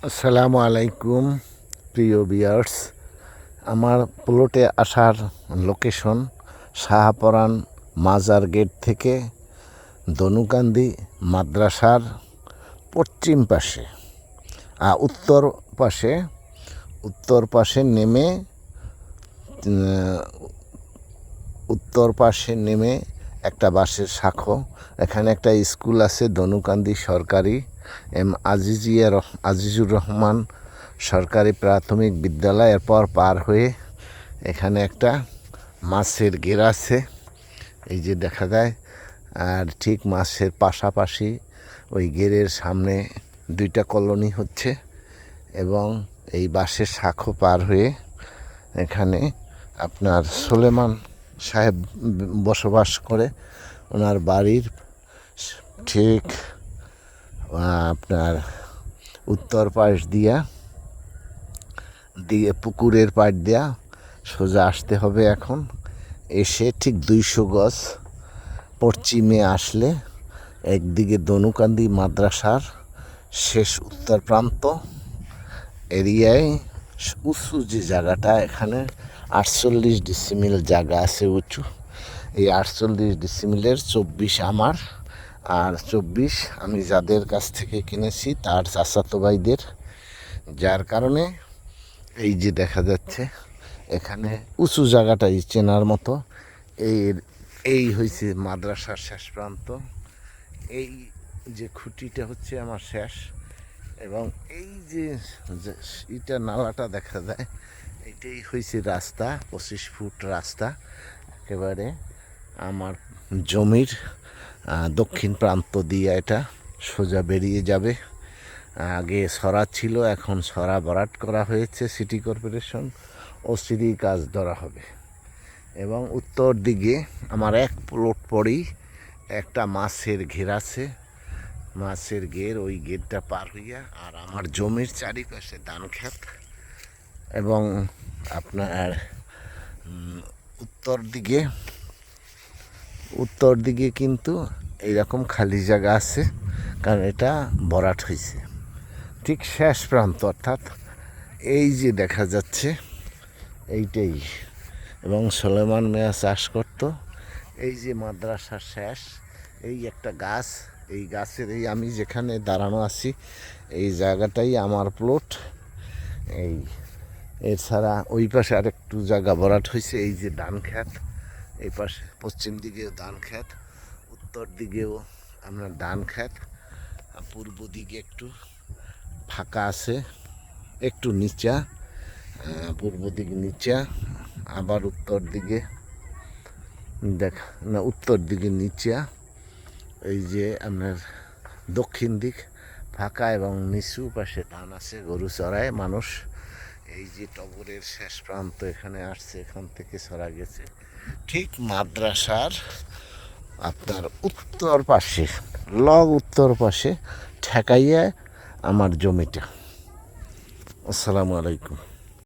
আসসালামু আলাইকুম প্রিয় ভিউয়ার্স। আমার প্লটে আসার লোকেশন শাহপরান মাজার গেট থেকে ধনুকান্দি মাদ্রাসার পশ্চিম পাশে উত্তর পাশে নেমে একটা বাসের শাখো, এখানে একটা স্কুল আছে ধনুকান্দি সরকারি আজিজুর রহমান সরকারি প্রাথমিক বিদ্যালয়। এরপর পার হয়ে এখানে একটা মাছের ঘের আছে, এই যে দেখা যায়। আর ঠিক মাছের পাশাপাশি ওই ঘেরের সামনে দুইটা কলোনি হচ্ছে, এবং এই বাসের শাখো পার হয়ে এখানে আপনার সুলেমান সাহেব বসবাস করে। ওনার বাড়ির ঠিক আপনার উত্তর পাশ দিয়ে পুকুরের পাড় দিয়া সোজা আসতে হবে। এখন এসে ঠিক 200 গজ পশ্চিমে আসলে একদিকে ধনুকান্দি মাদ্রাসার শেষ উত্তর প্রান্ত এরিয়ায় উঁচু যে জায়গাটা, এখানে 48 ডিসিমিল জায়গা আছে উঁচু। এই 48 ডিসিমিলের 24 আমার, আর 24 আমি যাদের কাছ থেকে কিনেছি তার চাচাতো ভাইদের। যার কারণে এই যে দেখা যাচ্ছে এখানে উঁচু জায়গাটাই চেনার মতো। এই হয়েছে মাদ্রাসার শেষ প্রান্ত। এই যে খুঁটিটা হচ্ছে আমার শেষ, এবং এই যে ইটা নালাটা দেখা যায়, এইটাই হয়েছে রাস্তা। 25 ফুট রাস্তা একেবারে আমার জমির দক্ষিণ প্রান্ত দিয়ে এটা সোজা বেরিয়ে যাবে। আগে সরা ছিল, এখন সরা ভরাট করা হয়েছে। সিটি কর্পোরেশন ও সিটি কাজ ধরা হবে। এবং উত্তর দিকে আমার এক প্লট পরেই একটা মাছের ঘের আছে, মাছের ঘের। ওই গেটটা পার হইয়া আর আমার জমির চারিপাশে ধান ক্ষেত, এবং আপনার উত্তর দিকে কিন্তু এইরকম খালি জায়গা আছে, কারণ এটা ভরাট হয়েছে। ঠিক শেষ প্রান্ত, অর্থাৎ এই যে দেখা যাচ্ছে এইটাই। এবং সুলেমান মিয়া চাষ করত। এই যে মাদ্রাসার শেষ, এই একটা গাছ, এই গাছের এই আমি যেখানে দাঁড়ানো আছি এই জায়গাটাই আমার প্লট। এই এছাড়া ওই পাশে আরেকটু জায়গা ভরাট হয়েছে। এই যে ধান ক্ষেত, এই পাশে পশ্চিম দিকেও ধান ক্ষেত, উত্তর দিকেও আপনার ধান ক্ষেত, পূর্ব দিকে একটু ফাঁকা আছে, একটু নিচা, পূর্ব দিকে নিচা, আবার উত্তর দিকে উত্তর দিকে নিচা। এই যে আপনার দক্ষিণ দিক ফাঁকা, এবং নিচু পাশে ধান আছে, গরু চড়ায় মানুষ। এই যে টগরের শেষ প্রান্ত এখানে আসছে, এখান থেকে সরা গেছে ঠিক মাদ্রাসার আপনার উত্তর পাশে ঠেকাইয়া আমার জমিটা। আসসালামু আলাইকুম।